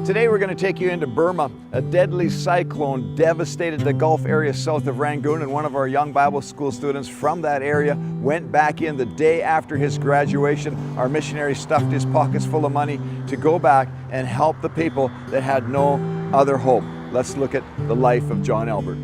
Today we're going to take you into Burma. A deadly cyclone devastated the Gulf area south of Rangoon, and one of our young Bible school students from that area went back in the day after his graduation. Our missionary stuffed his pockets full of money to go back and help the people that had no other hope. Let's look at the life of John Albert.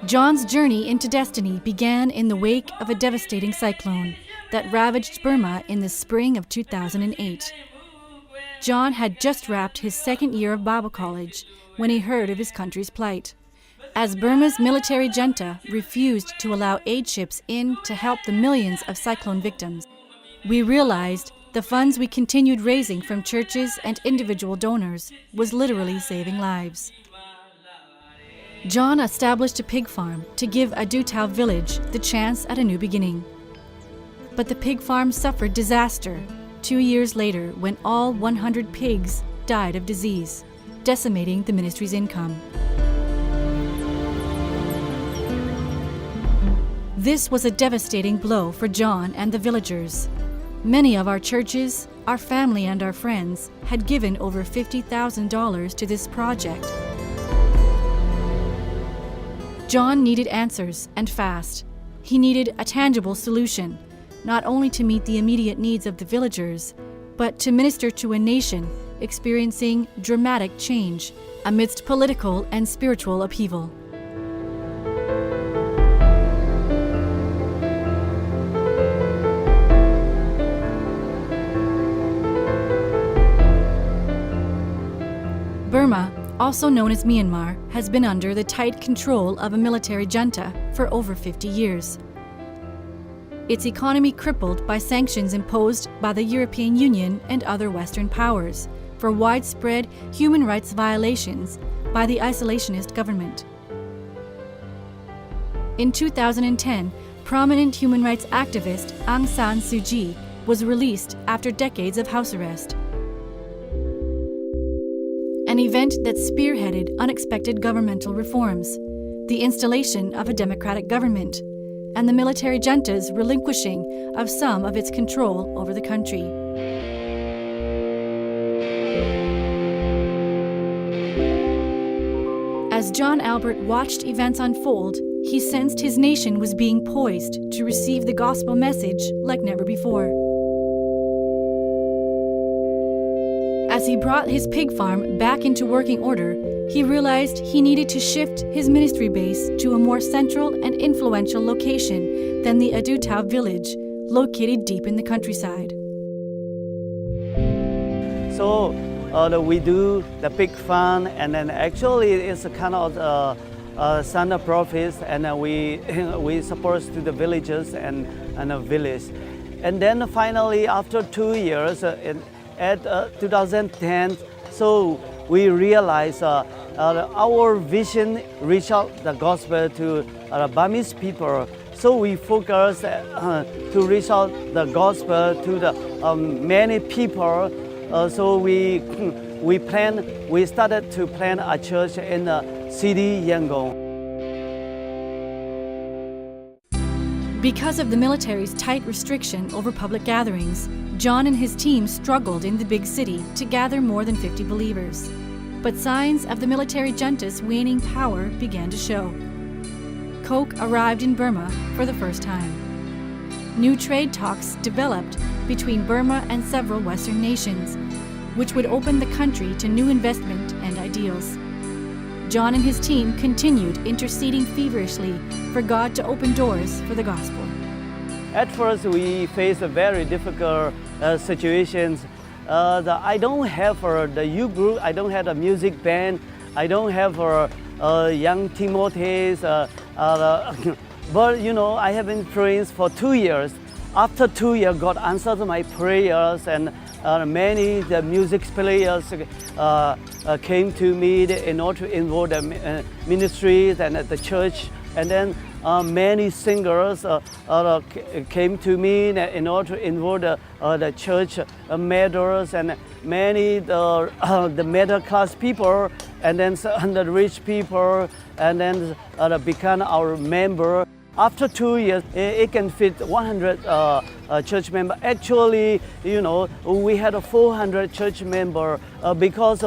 John's journey into destiny began in the wake of a devastating cyclone that ravaged Burma in the spring of 2008. John had just wrapped his second year of Bible college when he heard of his country's plight. As Burma's military junta refused to allow aid ships in to help the millions of cyclone victims, we realized the funds we continued raising from churches and individual donors was literally saving lives. John established a pig farm to give Adutau village the chance at a new beginning. But the pig farm suffered disaster 2 years later when all 100 pigs died of disease, decimating the ministry's income. This was a devastating blow for John and the villagers. Many of our churches, our family and our friends had given over $50,000 to this project. John needed answers, and fast. He needed a tangible solution, not only to meet the immediate needs of the villagers, but to minister to a nation experiencing dramatic change amidst political and spiritual upheaval. Burma, also known as Myanmar, has been under the tight control of a military junta for over 50 years. Its economy crippled by sanctions imposed by the European Union and other Western powers for widespread human rights violations by the isolationist government. In 2010, prominent human rights activist Aung San Suu Kyi was released after decades of house arrest. An event that spearheaded unexpected governmental reforms, the installation of a democratic government, and the military junta's relinquishing of some of its control over the country. As John Albert watched events unfold, he sensed his nation was being poised to receive the gospel message like never before. As he brought his pig farm back into working order, he realized he needed to shift his ministry base to a more central and influential location than the Adutau village, located deep in the countryside. So we do the pig farm, and then actually it's a kind of son of prophets, and we support to the villages and the village. And then finally, after 2 years, at 2010, so we realized our vision reach out the gospel to Burmese people. So we focus to reach out the gospel to the many people. So we started to plan a church in the city Yangon. Because of the military's tight restriction over public gatherings, John and his team struggled in the big city to gather more than 50 believers. But signs of the military junta's waning power began to show. Coke arrived in Burma for the first time. New trade talks developed between Burma and several Western nations, which would open the country to new investment and ideals. John and his team continued interceding feverishly for God to open doors for the gospel. At first, we faced a very difficult situations. I don't have the youth group, I don't have a music band, I don't have young Timothy's, but you know, I have been praying for 2 years. After 2 years, God answered my prayers, and many the music players came to me in order to involve the ministries and at the church. And then many singers came to me in order to involve the church matters, and many the middle class people, and then the rich people, and then become our member. After 2 years, it can fit 100 church members. Actually, we had 400 church members because,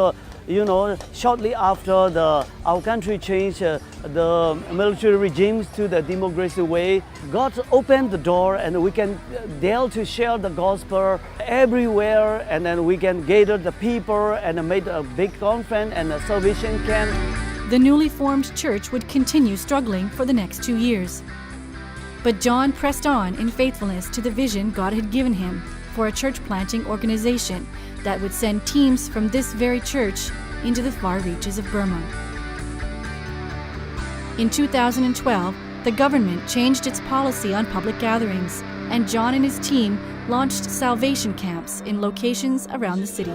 shortly after our country changed the military regimes to the democracy way, God opened the door and we can dare to share the gospel everywhere, and then we can gather the people and make a big conference and a salvation camp. The newly formed church would continue struggling for the next 2 years. But John pressed on in faithfulness to the vision God had given him for a church planting organization that would send teams from this very church into the far reaches of Burma. In 2012, the government changed its policy on public gatherings, and John and his team launched salvation camps in locations around the city.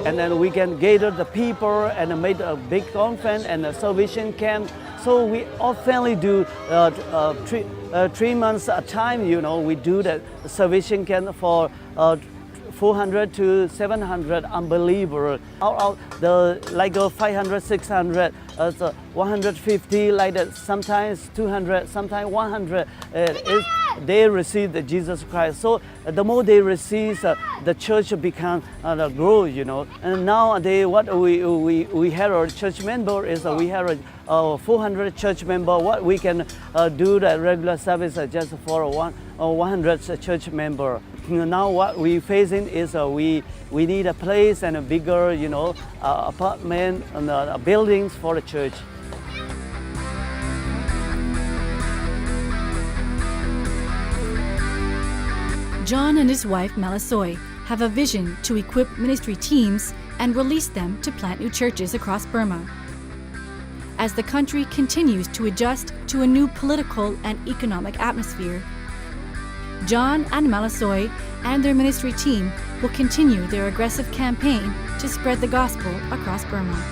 And then we can gather the people and make a big conference and a salvation camp. So we often do 3 months at a time. We do the salvation camp for 400 to 700 unbelievers. Out the 500, 600, 150, like that. Sometimes 200, sometimes 100. They receive the Jesus Christ. So the more they receive, the church become grow. And nowadays, what we have a church member is we have 400 church member. What we can do the regular service just for 100 church member. Now what we facing is we need a place and a bigger apartment and buildings for the church. John and his wife Malasoy have a vision to equip ministry teams and release them to plant new churches across Burma. As the country continues to adjust to a new political and economic atmosphere, John and Malasoy and their ministry team will continue their aggressive campaign to spread the gospel across Burma.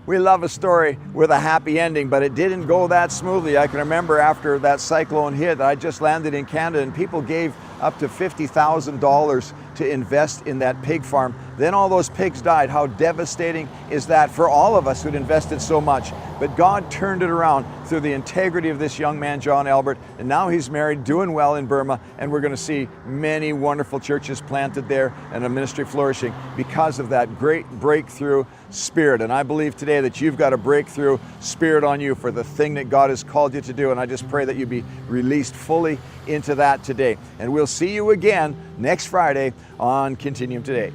We love a story with a happy ending, but it didn't go that smoothly. I can remember after that cyclone hit, I just landed in Canada and people gave up to $50,000 to invest in that pig farm. Then all those pigs died. How devastating is that for all of us who'd invested so much? But God turned it around through the integrity of this young man, John Albert, and now he's married, doing well in Burma, and we're going to see many wonderful churches planted there and a ministry flourishing because of that great breakthrough spirit. And I believe today that you've got a breakthrough spirit on you for the thing that God has called you to do, and I just pray that you be released fully into that today. And we'll see you again next Friday on Continuum Today.